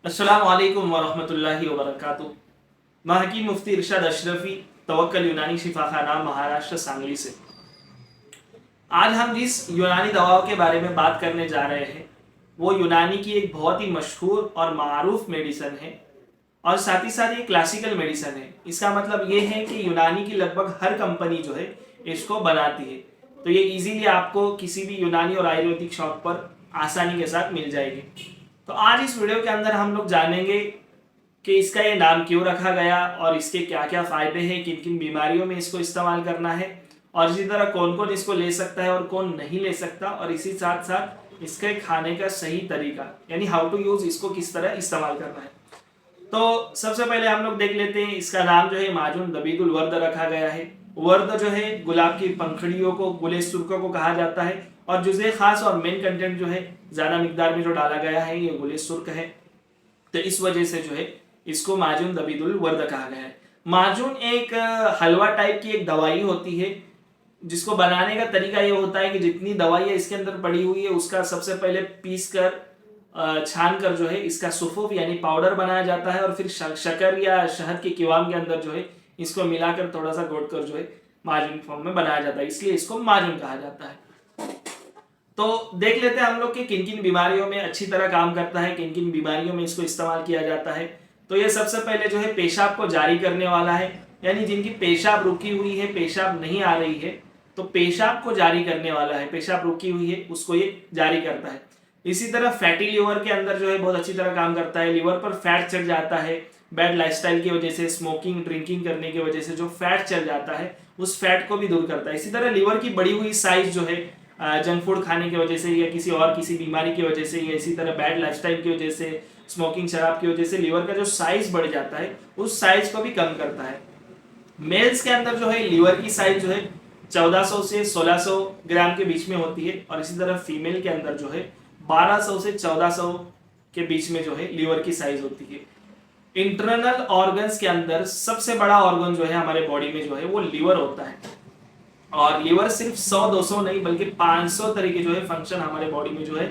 अस्सलामु अलैकुम वरहमतुल्लाहि वबरकातुह। मैं हकीम मुफ्ती इरशाद अशरफी तवक्कल यूनानी शिफाखाना महाराष्ट्र सांगली से। आज हम जिस यूनानी दवाओं के बारे में बात करने जा रहे हैं वो यूनानी की एक बहुत ही मशहूर और मारूफ मेडिसन है और साथ ही साथ ये क्लासिकल मेडिसन है। इसका मतलब ये है कि यूनानी की लगभग हर कंपनी जो है इसको बनाती है, तो ये इजीली आपको किसी भी यूनानी और आयुर्वेदिक शॉप पर आसानी के साथ मिल जाएगी। तो आज इस वीडियो के अंदर हम लोग जानेंगे कि इसका ये नाम क्यों रखा गया और इसके क्या क्या फायदे हैं, किन किन बीमारियों में इसको इस्तेमाल करना है और इसी तरह कौन कौन इसको ले सकता है और कौन नहीं ले सकता, और इसी साथ साथ इसके खाने का सही तरीका यानी हाउ टू यूज, इसको किस तरह इस्तेमाल करना है। तो सबसे पहले हम लोग देख लेते हैं, इसका नाम जो है माजून दबीदुल वर्द रखा गया है। वर्द जो है गुलाब की पंखड़ियों को, गुले सुर्ख को कहा जाता है और जुज़े खास और मेन कंटेंट जो है ज्यादा मिकदार में जो डाला गया है ये गुले सुर्ख है, तो इस वजह से जो है इसको माजून दबीदुल वर्द कहा गया है। माजून एक हलवा टाइप की एक दवाई होती है जिसको बनाने का तरीका ये होता है कि जितनी दवाइयाँ इसके अंदर पड़ी हुई है उसका सबसे पहले पीस कर छान कर जो है इसका सुफूफ यानी पाउडर बनाया जाता है और फिर शक्कर या शहद के किवाम के अंदर जो है इसको मिलाकर थोड़ा सा घोट कर जो है माजून फॉर्म में बनाया जाता है, इसलिए इसको माजून कहा जाता है। तो देख लेते हैं हम लोग कि किन किन बीमारियों में अच्छी तरह काम करता है, किन किन बीमारियों में इसको इस्तेमाल किया जाता है। तो ये सबसे पहले जो है पेशाब को जारी करने वाला है, यानी जिनकी पेशाब रुकी हुई है, पेशाब नहीं आ रही है, तो पेशाब को जारी करने वाला है, पेशाब रुकी हुई है उसको ये जारी करता है। इसी तरह फैटी लीवर के अंदर जो है बहुत अच्छी तरह काम करता है। लीवर पर फैट चढ़ जाता है बैड लाइफस्टाइल की वजह से, स्मोकिंग ड्रिंकिंग करने की वजह से जो फैट चढ़ जाता है उस फैट को भी दूर करता है। इसी तरह लीवर की बढ़ी हुई साइज जो है जंक फूड खाने की वजह से या किसी बीमारी की वजह से या इसी तरह बैड लाइफस्टाइल की वजह से, स्मोकिंग शराब की वजह से लीवर का जो साइज बढ़ जाता है उस साइज को भी कम करता है। मेल्स के अंदर जो है लीवर की साइज जो है 1400 से 1600 ग्राम के बीच में होती है और इसी तरह फीमेल के अंदर जो है 1200 से 1400 के बीच में जो है लीवर की साइज होती है। इंटरनल ऑर्गन्स के अंदर सबसे बड़ा ऑर्गन जो है हमारे बॉडी में जो है वो लीवर होता है और लीवर सिर्फ 100-200 नहीं बल्कि 500 तरीके जो है फंक्शन हमारे बॉडी में जो है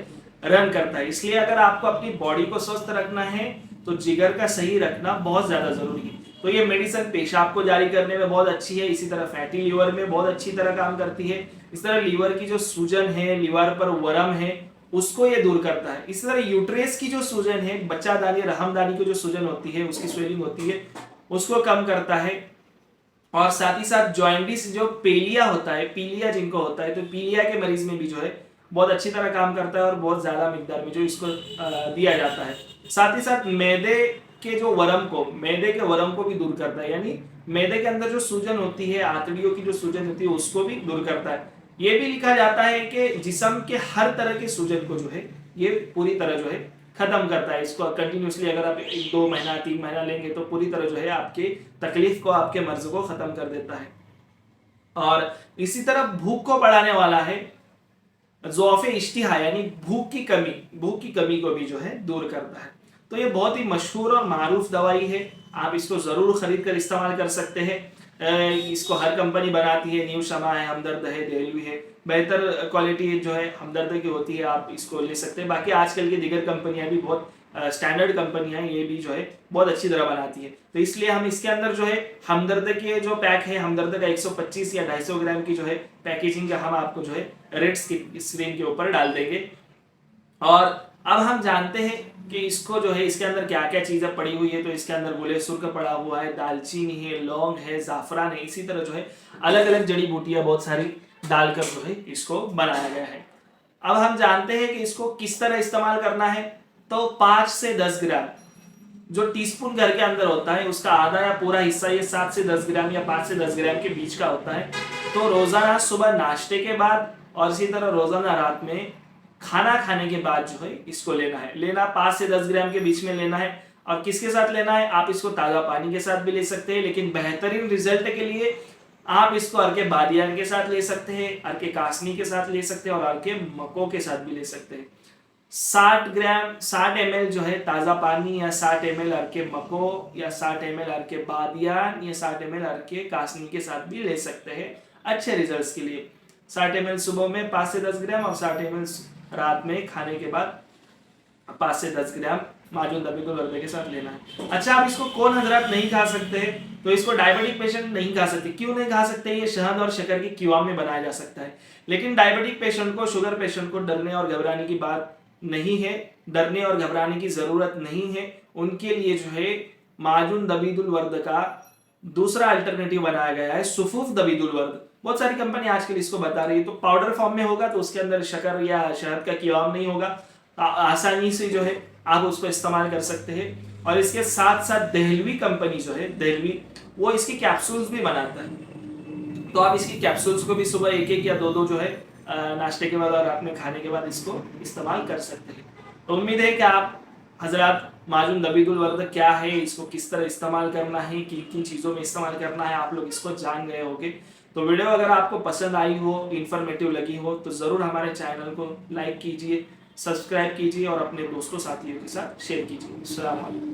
रन करता है। इसलिए अगर आपको अपनी बॉडी को स्वस्थ रखना है तो जिगर का सही रखना बहुत ज्यादा जरूरी है। तो ये मेडिसिन पेशाब को जारी करने में बहुत अच्छी है, इसी तरह फैटी लीवर में बहुत अच्छी तरह काम करती है। इस तरह लीवर की जो सूजन है, लीवर पर वर्म है, उसको ये दूर करता है। इसी तरह यूट्रेस की जो सूजन है, बच्चादानी रहमदानी की जो सूजन होती है, उसकी स्वेलिंग होती है, उसको कम करता है। और साथ ही साथ जॉइंटिस जो पेलिया होता है, पीलिया जिनको होता है, तो पीलिया के मरीज में भी जो है बहुत अच्छी तरह काम करता है और बहुत ज्यादा मिकदार में जो इसको दिया जाता है। साथ ही साथ मैदे के वर्म को भी दूर करता है, यानी मैदे के अंदर जो सूजन होती है, आंतड़ियों की जो सूजन होती है उसको भी दूर करता है। ये भी लिखा जाता है कि जिस्म के हर तरह के सूजन को जो है ये पूरी तरह जो है खत्म करता है। इसको कंटिन्यूसली अगर आप 1-2 महीना 3 महीना लेंगे तो पूरी तरह जो है आपकी तकलीफ को, आपके मर्ज को खत्म कर देता है। और इसी तरह भूख को बढ़ाने वाला है, ज़ौफ़े इश्तिहा यानी भूख की कमी को भी जो है दूर करता है। तो ये बहुत ही मशहूर और मारूफ दवाई है, आप इसको ज़रूर खरीद कर इस्तेमाल कर सकते हैं। इसको हर कंपनी बनाती है, न्यू शमा है, हमदर्द है, देहलवी है, बेहतर क्वालिटी जो है हमदर्द की होती है, आप इसको ले सकते हैं। बाकी आजकल की दीगर कंपनियां भी बहुत स्टैंडर्ड कंपनियां ये भी जो है बहुत अच्छी तरह बनाती है। तो इसलिए हम इसके अंदर जो है हमदर्द के जो पैक है, हमदर्द का 125 या 250 ग्राम की जो है पैकेजिंग का हम आपको जो है रेड स्क्रीन के ऊपर डाल देंगे। और अब हम जानते हैं कि इसको जो है इसके अंदर क्या क्या चीजें पड़ी हुई है। तो इसके अंदर गुले सुर्ख पड़ा हुआ है, दालचीनी है, लौंग है, जाफरान है, इसी तरह जो है अलग अलग जड़ी बूटियां बहुत सारी डालकर जो है इसको बनाया गया है। अब हम जानते हैं कि इसको किस तरह इस्तेमाल करना है। तो 5 से 10 ग्राम जो टीस्पून घर के अंदर होता है उसका आधा या पूरा हिस्सा, ये 7 से 10 ग्राम या 5 से 10 ग्राम के बीच का होता है। तो रोजाना सुबह नाश्ते के बाद और इसी तरह रोजाना रात में खाना खाने के बाद जो है इसको लेना 5 से 10 ग्राम के बीच में लेना है। और किसके साथ लेना है, आप इसको ताजा पानी के साथ भी ले सकते हैं, लेकिन बेहतरीन रिजल्ट के लिए आप इसको अर्के बादियान के साथ ले सकते हैं, अर्के कासनी के साथ ले सकते हैं और अर्के मको के साथ भी ले सकते हैं। 60 ml जो है ताजा पानी या 60 ml अर्के मको या 60 ml अर्के बादियान या 60 ml अर्के कासनी के साथ भी ले सकते हैं अच्छे रिजल्ट्स के लिए। 60 ml सुबह में 5 से 10 ग्राम और 60 ml रात में खाने के बाद 5 से 10 ग्राम माजून दबीदुल वर्द के साथ लेना है। अच्छा, अब इसको कौन हजरत नहीं खा सकते, तो इसको डायबिटिक पेशेंट नहीं खा सकते। क्यों नहीं खा सकते? ये शहद और शक्कर की कीवाम में बनाया जा सकता है, लेकिन डायबिटिक पेशेंट को, शुगर पेशेंट को डरने और घबराने की बात नहीं है, डरने और घबराने की जरूरत नहीं है। उनके लिए जो है माजून दबीदुल वर्द का दूसरा अल्टरनेटिव बनाया गया है, सुफूफ दबीदुल वर्द। बहुत सारी कंपनी आजकल इसको बता रही है। तो पाउडर फॉर्म में होगा तो उसके अंदर शक्कर या शहद का कीवाम नहीं होगा, आसानी से जो है आप उसको इस्तेमाल कर सकते हैं। और इसके साथ साथ दहलवी कंपनी जो है, दहलवी, वो इसकी कैप्सूल्स भी बनाता है। तो आप इसकी कैप्सूल्स को भी सुबह एक एक या दो दो जो है नाश्ते के बाद और रात में खाने के बाद इसको इस्तेमाल कर सकते हैं। तो उम्मीद है कि आप हजरत माजून दबीदुल वर्द क्या है, इसको किस तरह इस्तेमाल करना है, किन किन चीज़ों में इस्तेमाल करना है, आप लोग इसको जान गए होंगे। तो वीडियो अगर आपको पसंद आई हो, इंफॉर्मेटिव लगी हो, तो ज़रूर हमारे चैनल को लाइक कीजिए, सब्सक्राइब कीजिए और अपने दोस्तों साथियों के साथ शेयर कीजिए। अस्सलाम वालेकुम।